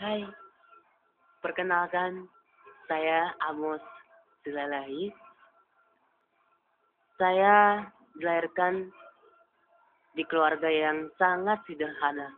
Hai, perkenalkan saya Amos Silalahi. Saya dilahirkan di keluarga yang sangat sederhana.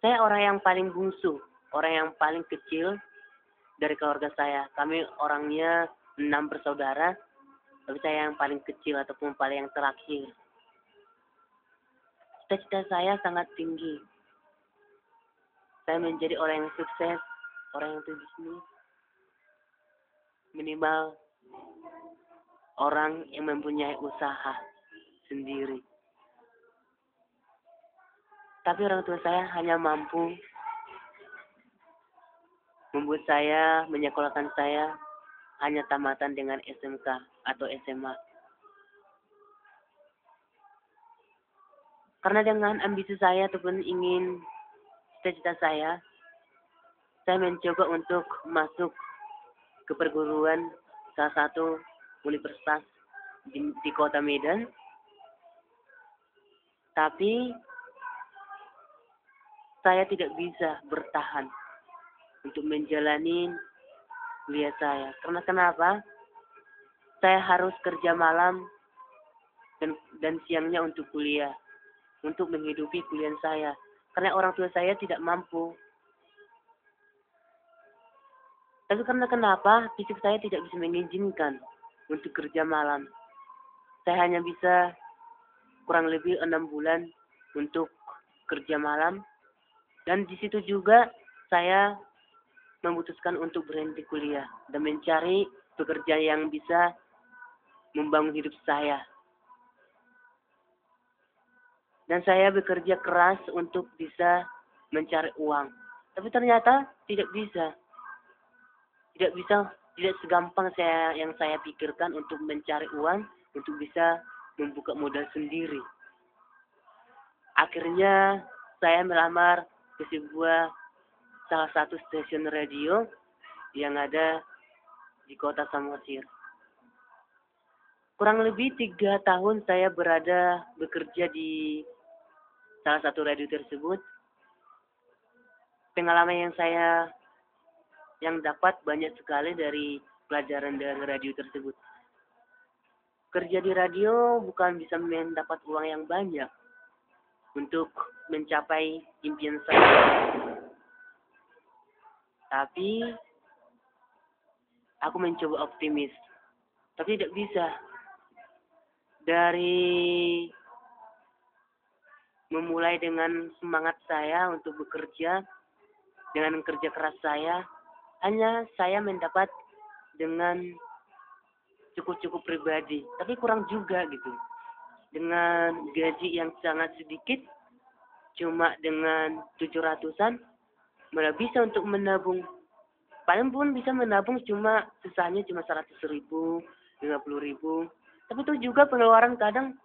Saya orang yang paling bungsu, orang yang paling kecil dari keluarga saya. Kami orangnya 6 bersaudara, tapi saya yang paling kecil ataupun paling yang terakhir. Cita-cita saya sangat tinggi. Saya menjadi orang yang sukses, orang yang berbisnis, minimal orang yang mempunyai usaha sendiri. Tapi orang tua saya hanya mampu membuat saya menyekolahkan saya hanya tamatan dengan SMK atau SMA. Karena dengan ambisi saya ataupun ingin cita-cita saya mencoba untuk masuk ke perguruan salah satu universitas di kota Medan. Tapi saya tidak bisa bertahan untuk menjalani kuliah saya. Karena kenapa? Saya harus kerja malam dan siangnya untuk kuliah, untuk menghidupi kuliah saya. Karena orang tua saya tidak mampu. Tapi karena kenapa? Fisik saya tidak bisa mengizinkan untuk kerja malam. Saya hanya bisa kurang lebih 6 bulan untuk kerja malam. Dan di situ juga saya memutuskan untuk berhenti kuliah dan mencari pekerjaan yang bisa membangun hidup saya. Dan saya bekerja keras untuk bisa mencari uang. Tapi ternyata tidak bisa. Tidak bisa, tidak segampang yang saya pikirkan untuk mencari uang untuk bisa membuka modal sendiri. Akhirnya saya melamar ke sebuah salah satu stasiun radio yang ada di kota Samosir. Kurang lebih 3 tahun saya bekerja di salah satu radio tersebut. Pengalaman yang dapat banyak sekali dari pelajaran dari radio tersebut. Kerja di radio bukan bisa mendapat uang yang banyak untuk mencapai impian saya. Tapi aku mencoba optimis. Tapi tidak bisa. Dari memulai dengan semangat saya untuk bekerja, dengan kerja keras saya, hanya saya mendapat dengan cukup-cukup pribadi. Tapi kurang juga gitu. Dengan gaji yang sangat sedikit, cuma dengan 700-an, malah bisa untuk menabung. Paling pun bisa menabung sisanya cuma 100.000, 50.000. Tapi itu juga pengeluaran kadang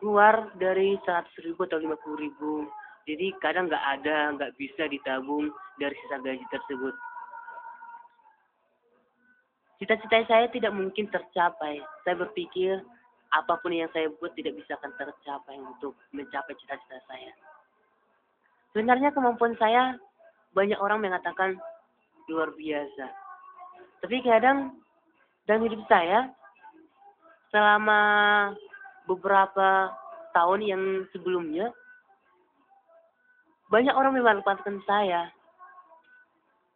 keluar dari 100.000 atau 50.000. Jadi kadang nggak bisa ditabung dari sisa gaji tersebut. Cita-cita saya tidak mungkin tercapai. Saya berpikir apapun yang saya buat tidak bisa akan tercapai untuk mencapai cita-cita saya. Sebenarnya kemampuan saya banyak orang mengatakan luar biasa. Tapi kadang dalam hidup saya selama beberapa tahun yang sebelumnya banyak orang memanfaatkan saya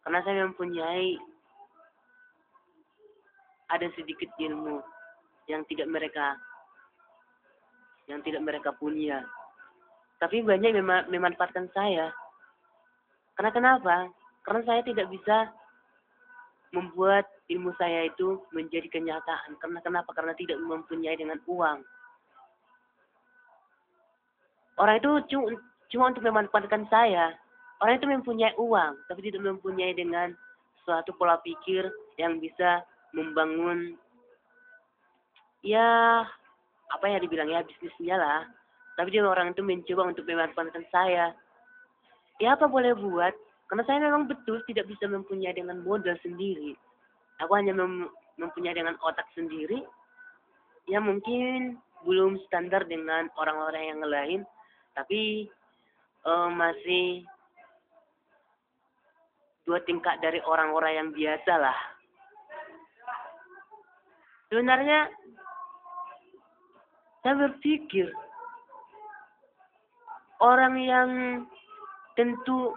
karena saya mempunyai ada sedikit ilmu yang tidak mereka punya. Tapi banyak memanfaatkan saya. Karena kenapa? Karena saya tidak bisa membuat ilmu saya itu menjadi kenyataan. Karena kenapa? Karena tidak mempunyai dengan uang. Orang itu cuma untuk memanfaatkan saya. Orang itu mempunyai uang, tapi tidak mempunyai dengan suatu pola pikir yang bisa membangun, ya apa ya dibilang ya bisnisnya lah. Tapi dia orang itu mencoba untuk memanfaatkan saya. Ya apa boleh buat? Karena saya memang betul tidak bisa mempunyai dengan modal sendiri. Aku hanya mempunyai dengan otak sendiri. Ya mungkin belum standar dengan orang-orang yang lain, tapi masih dua tingkat dari orang-orang yang biasa lah. Sebenarnya saya berpikir orang yang tentu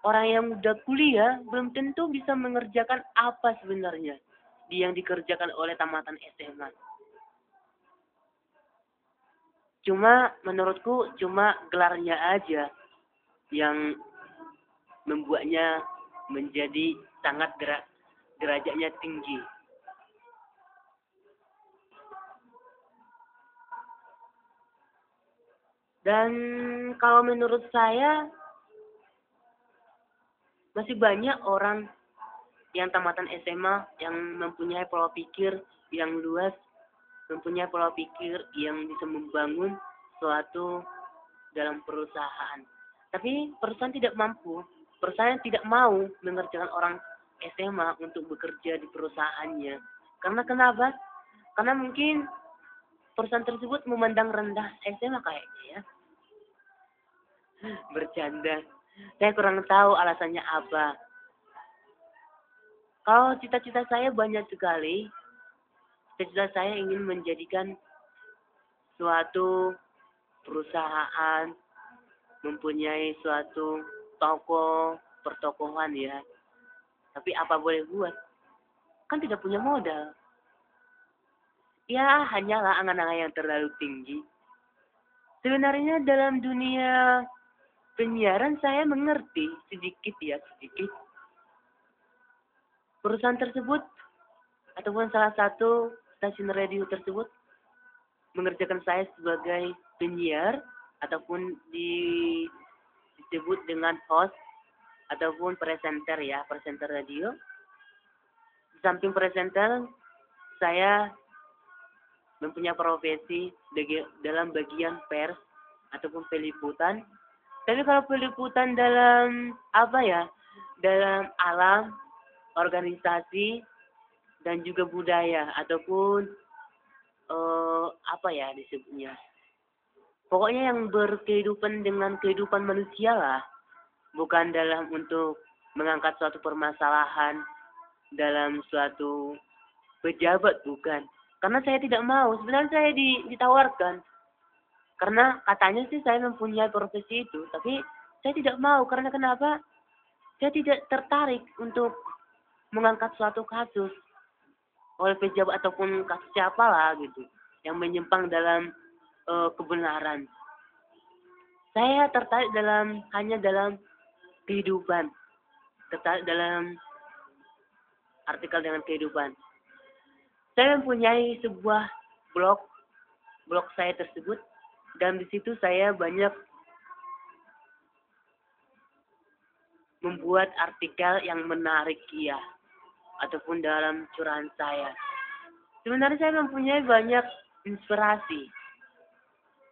orang yang udah kuliah belum tentu bisa mengerjakan apa sebenarnya yang dikerjakan oleh tamatan SMA. Cuma menurutku cuma gelarnya aja yang membuatnya menjadi sangat derajatnya tinggi. Dan kalau menurut saya masih banyak orang yang tamatan SMA yang mempunyai pola pikir yang luas, mempunyai pola pikir yang bisa membangun suatu dalam perusahaan. Tapi perusahaan tidak mampu, perusahaan tidak mau mengerjakan orang SMA untuk bekerja di perusahaannya. Karena kenapa? Karena mungkin perusahaan tersebut memandang rendah SMA kayaknya ya. Bercanda. Saya kurang tahu alasannya apa. Kalau cita-cita saya banyak sekali, cita-cita saya ingin menjadikan suatu perusahaan, mempunyai suatu toko pertokohan ya. Tapi apa boleh buat? Kan tidak punya modal. Ya, hanyalah angan-angan yang terlalu tinggi. Sebenarnya dalam dunia penyiaran saya mengerti sedikit ya, sedikit. Perusahaan tersebut ataupun salah satu stasiun radio tersebut mengerjakan saya sebagai penyiar ataupun disebut dengan host ataupun presenter ya, presenter radio. Di samping presenter, saya mempunyai profesi dalam bagian pers ataupun peliputan. Tapi kalau peliputan dalam apa ya, dalam alam, organisasi, dan juga budaya ataupun apa ya disebutnya. Pokoknya yang berkehidupan dengan kehidupan manusia lah, bukan dalam untuk mengangkat suatu permasalahan dalam suatu pejabat, bukan. Karena saya tidak mau, sebenarnya saya ditawarkan. Karena katanya sih saya mempunyai profesi itu, tapi saya tidak mau. Karena kenapa? Saya tidak tertarik untuk mengangkat suatu kasus oleh pejabat ataupun kasus siapa lah gitu yang menyimpang dalam kebenaran. Saya tertarik hanya dalam kehidupan, tertarik dalam artikel dengan kehidupan. Saya mempunyai sebuah blog saya tersebut, dan di situ saya banyak membuat artikel yang menarik ya, ataupun dalam curahan saya. Sebenarnya saya mempunyai banyak inspirasi.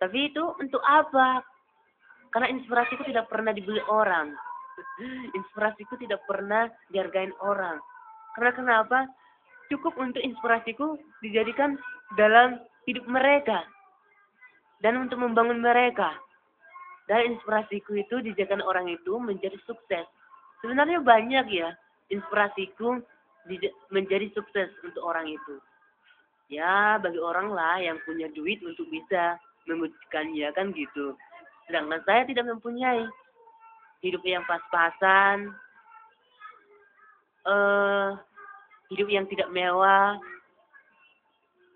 Tapi itu untuk apa? Karena inspirasiku tidak pernah dibeli orang. Inspirasiku tidak pernah dihargain orang. Karena kenapa? Cukup untuk inspirasiku dijadikan dalam hidup mereka. Dan untuk membangun mereka. Dan inspirasiku itu dijadikan orang itu menjadi sukses. Sebenarnya banyak ya inspirasiku menjadi sukses untuk orang itu. Ya, bagi orang lah yang punya duit untuk bisa mewujudkannya kan gitu. Sedangkan saya tidak mempunyai hidup yang pas-pasan, hidup yang tidak mewah.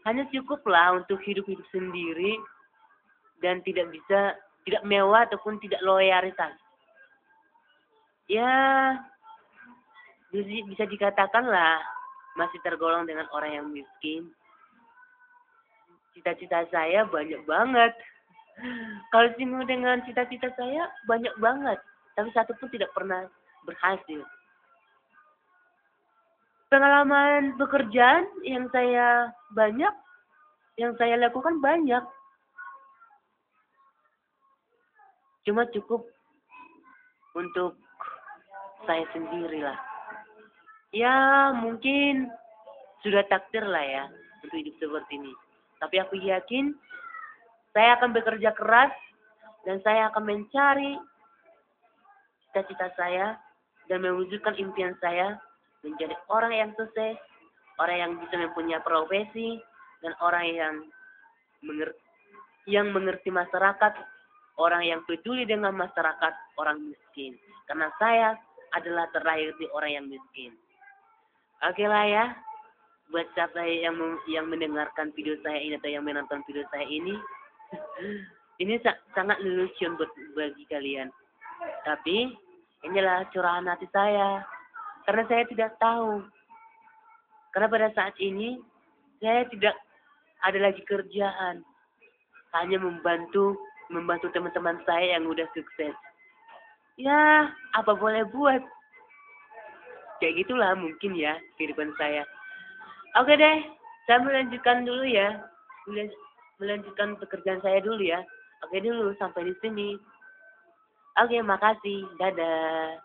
Hanya cukuplah untuk hidup-hidup sendiri dan tidak mewah ataupun tidak loyalitas. Ya, bisa dikatakan lah masih tergolong dengan orang yang miskin. Cita-cita saya banyak banget. Kalau singgung dengan cita-cita saya banyak banget. Tapi satu pun tidak pernah berhasil. Pengalaman pekerjaan yang saya lakukan banyak. Cuma cukup untuk saya sendiri lah. Ya mungkin sudah takdir lah ya untuk hidup seperti ini. Tapi aku yakin saya akan bekerja keras dan saya akan mencari cita-cita saya dan mewujudkan impian saya menjadi orang yang sukses, orang yang bisa mempunyai profesi, dan orang yang mengerti masyarakat, orang yang peduli dengan masyarakat, orang miskin. Karena saya adalah terlahir di orang yang miskin. Oke lah ya, buat siapa yang mendengarkan video saya ini atau yang menonton video saya ini, ini sangat lelucon bagi kalian. Tapi inilah curahan hati saya, karena saya tidak tahu. Karena pada saat ini saya tidak ada lagi kerjaan, hanya membantu teman-teman saya yang udah sukses. Ya, apa boleh buat? Kayak gitulah mungkin ya kehidupan saya. Oke deh, saya melanjutkan dulu ya. Melanjutkan pekerjaan saya dulu ya. Oke dulu, sampai di sini. Oke, makasih. Dadah.